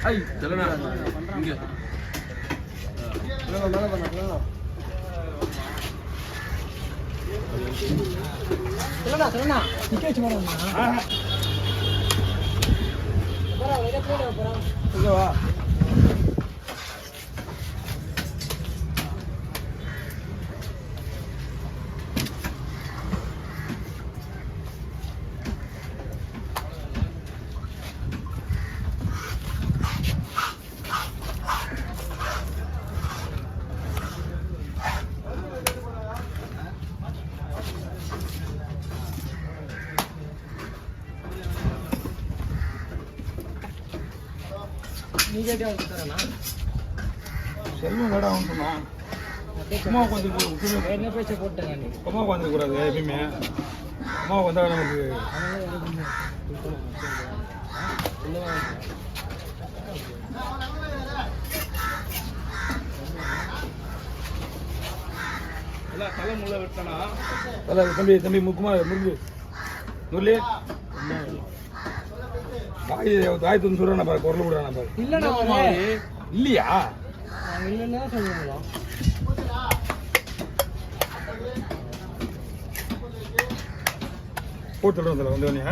ஐ சொல்லணா இங்க மேல பண்ணலாம் சொல்லணா நிக்க வச்சு போறோம் இங்க வா செல்வம் கடை வந்துமா சும்மா உட்காந்து என்ன பேச்ச போட்டேன் நீ சும்மா உட்காந்துக்கூடாது எப்பயுமே சும்மா வந்தா நமக்கு தலை முள்ள வெட்டனா தலை தம்பி தம்பி முக்குமா முருகு நூலே தாய் தந்து சொல்றேன் பாரு குரல் விடுறேன் பாரு இல்லையா இல்லைன்னா சொல்லுங்களா போட்டு வந்தவனே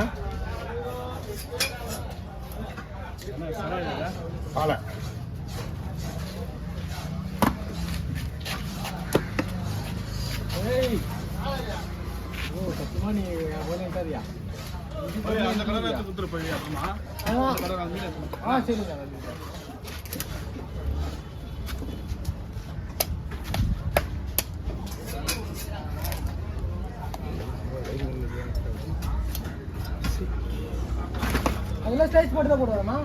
பாலை சத்தியமா நீ போலியா அந்த கடை எடுத்து குத்துற போய் அப்புறமா அந்த கடை மீன் சரி அதெல்லாம் சைஸ் போட்டு தான் போடுவாரம்மா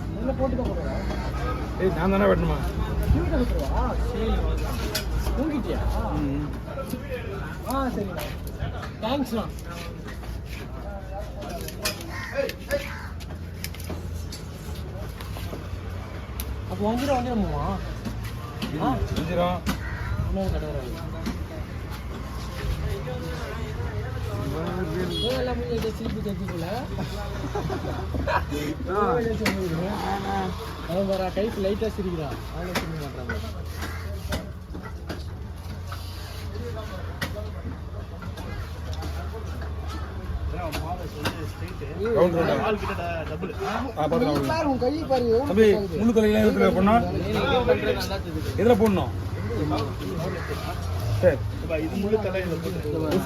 அதெல்லாம் போட்டு தான் போடுவா ஏய் நான் தானே வெட்டணுமா நீங்க வெட்டுவா சரி தூங்கிட்டியா சரிண்ணா தேங்க்ஸ்ண்ணா அப்போ வந்துடுமா வந்துடும் இன்னொரு கடை எல்லாம் சிரிப்பு தப்பிக்கல அவன் வர கைக்கு லைட்டா சிரிக்கிறான் அவனை சிரிக்க மாட்டாங்க எதுல போடணும் சரி இது முழு தலையில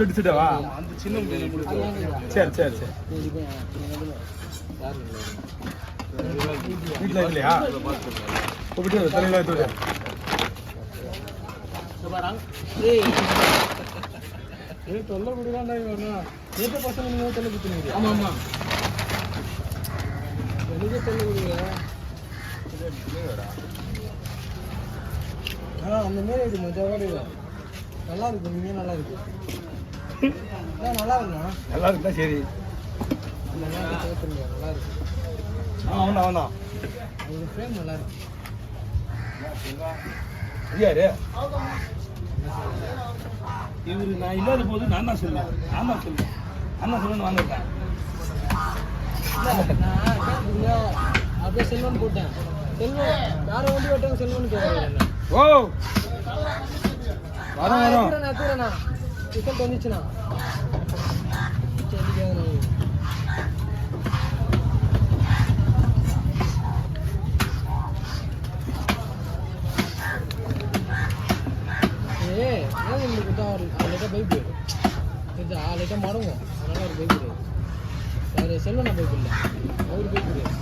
செட்டுவா அந்த சின்ன சரி சரி சரி வீட்டுல இல்லையா தலையில தொல்லை முடியலாண்டா நேற்று பசங்க தொல்லை குத்துனீங்க ஆமா ஆமா எனக்கு தொல்லை முடியல அந்த மாரி இது மஜாவோட நல்லா இருக்கு மீன் நல்லா இருக்கு நல்லா இருக்குண்ணா நல்லா இருக்குதா சரி அந்த நேரத்தை சேர்த்துருங்க நல்லா இருக்கு அவன் அவன்தான் ஒரு ஃப்ரேம் நல்லா இருக்கு யாரு இவரு நான் இல்லாத போது நான் தான் சொல்லுவேன் அண்ணா சொல்லுன்னு வாங்கிட்டேன் அப்படியே செல்வன் போட்டேன் செல்வன் யார வண்டி வெட்டாங்க செல்வன் கேட்கறேன் ஓ வரோம் ரிசல்ட் வந்துச்சுண்ணா பைப்பு இது லைட்டாக மடங்கும் அதனால ஒரு பைப்பு கிடையாது வேறு செல்வனா பைப்பு இல்லை ஒரு பைப்பு கிடையாது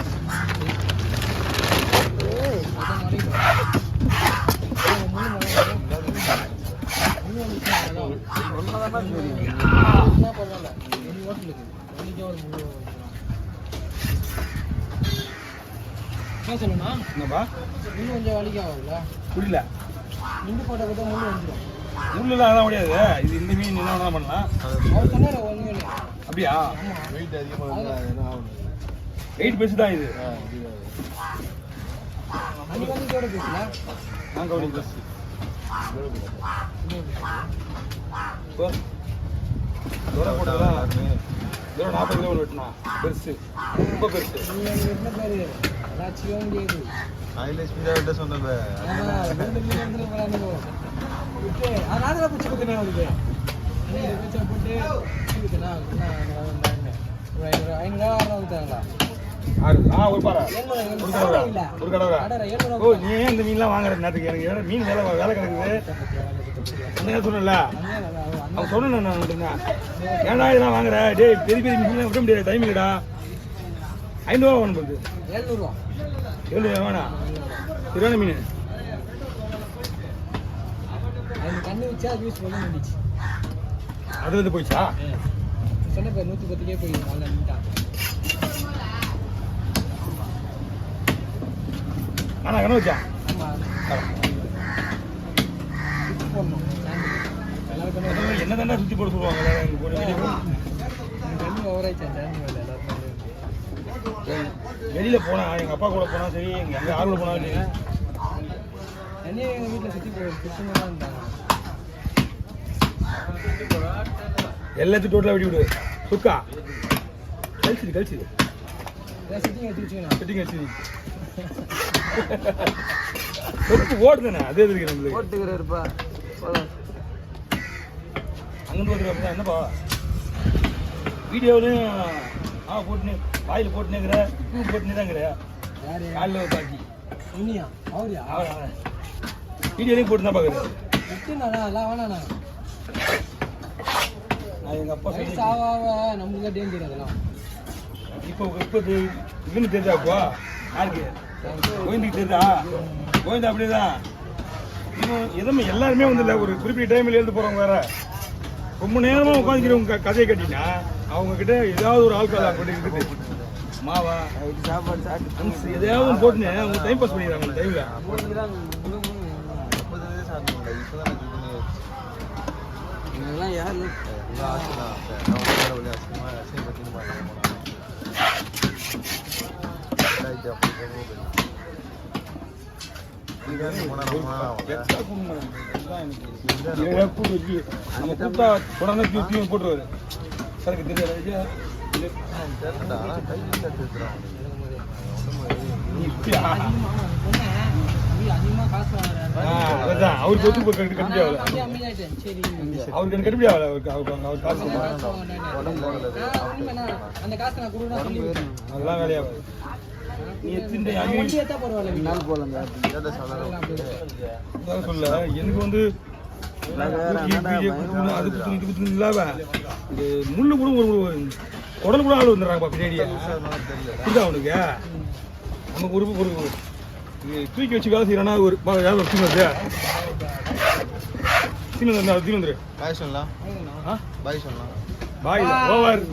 பரவாயில்ல ஹோட்டலுக்கு இன்னைக்கே ஒரு முழு என்ன சொல்லணும்னா என்னப்பா இன்னும் கொஞ்சம் வலிக்க ஆகும்ல புரியல நின்று போட்ட கூட முள்ளு வந்துடும் முள்ளுலாம் அதான் முடியாது இது இந்த மீன் என்ன பண்ணலாம் அவர் சொன்னார் ஒன்றும் அப்படியா வெயிட் அதிகமாக வெயிட் பெருசு தான் இது அன்றைக்கி வந்து இதோட பேசல நாங்கள் ஒரு ப்ளஸ் போட்டதா இதோட 40 கிலோ வெட்டினா பெருசு ரொம்ப பெருசு என்ன பேரு அதாச்சும் முடியாது ஆயில ஸ்பீடா விட்ட சொன்னது அதனால பிடிச்சி கொடுத்தேன் அவருக்கு போட்டு ஒரு 500 கொடுத்தாங்களா ஒரு பாரா ஒரு கடை ஓ நீ ஏன் இந்த மீன்லாம் வாங்குற நேரத்துக்கு எனக்கு மீன் வேலை கிடக்குது அந்த சொன்னல அவன் சொன்னேன் நான் ஏன்டா இதெல்லாம் வாங்குற டேய் பெரிய பெரிய மீன்லாம் விட முடியாது டைம் இல்லடா 500 வேணும் போகுது 700 வேணாம் இருபது மீன் கண்ணு வச்சா அது யூஸ் பண்ண முடிச்சு அது வந்து போயிடுச்சா சொன்ன பேர் 110 போயிடுச்சு நல்லா நின்ட்டான் ஆனா கண்ணு வச்சா என்ன தாண்டா சுற்றி போட சொல்லுவாங்க வெளியில போனா எங்க அப்பா கூட போனா சரி எங்க ஆர்வம் போனாலும் சரி எங்க வீட்டுல சுத்தி போய் இருந்தாங்க எல்லாத்தையும் டோட்டலா வெடி விடு சுக்கா கழிச்சுது செட்டிங் வச்சு சொத்து ஓடுதுண்ணே அதே இருக்கு நம்மளுக்கு ஓட்டுக்கிறாருப்பா அங்கிருந்து ஓட்டுறப்ப என்னப்பா வீடியோவிலையும் போட்டுனே வாயில் போட்டுனேங்கிற பூ போட்டுனே தாங்கிற காலில் பாக்கி இனியா அவரியா வீடியோலையும் போட்டு தான் பார்க்குறேன் எல்லாம் வேணாண்ணா நான் எங்கள் அப்பா சொல்லி நம்மளுக்கு தான் டேஞ்சர் அதெல்லாம் இப்போ இவனு தெரிஞ்சாப்பா யாருக்கு கோவிந்துக்கு தெரிஞ்சா கோவிந்தா அப்படிதான் இன்னும் எதுவுமே எல்லாருமே வந்து இல்லை ஒரு குறிப்பிட்ட டைமில் எழுந்து போகிறவங்க வேற ரொம்ப நேரமாக உட்காந்துக்கிறவங்க கதையை கட்டினா அவங்க கிட்ட ஏதாவது ஒரு ஆல்கஹால் அப்படி இருக்குது மாவா சாப்பாடு சாப்பிட்டு எதையாவது போட்டுன்னு அவங்க டைம் பாஸ் பண்ணிடுறாங்க அந்த டைமில் இதெல்லாம் யாரு போட்டுருவாரு சரக்கு தெரியாது அவருக்கு ஒத்து கட்டுப்படி ஆகல அவருக்கு கட்டுப்படி ஆகல அவர் காசு அதெல்லாம் வேலையாகும் சொல்ல எனக்கு வந்து அது குத்து இல்லாம இந்த முள்ளு கூட ஒரு உடல் கூட ஆள் வந்துடுறாங்கப்பா பின்னாடியே புரியுதா அவனுக்கு நமக்கு ஒரு தூக்கி வச்சு வேலை செய்யறானா ஒரு சீன் வந்து சீன் வந்து தீன் வந்துரு பாய் சொல்லலாம் பாய் சொல்லலாம் பாய் ஓவர்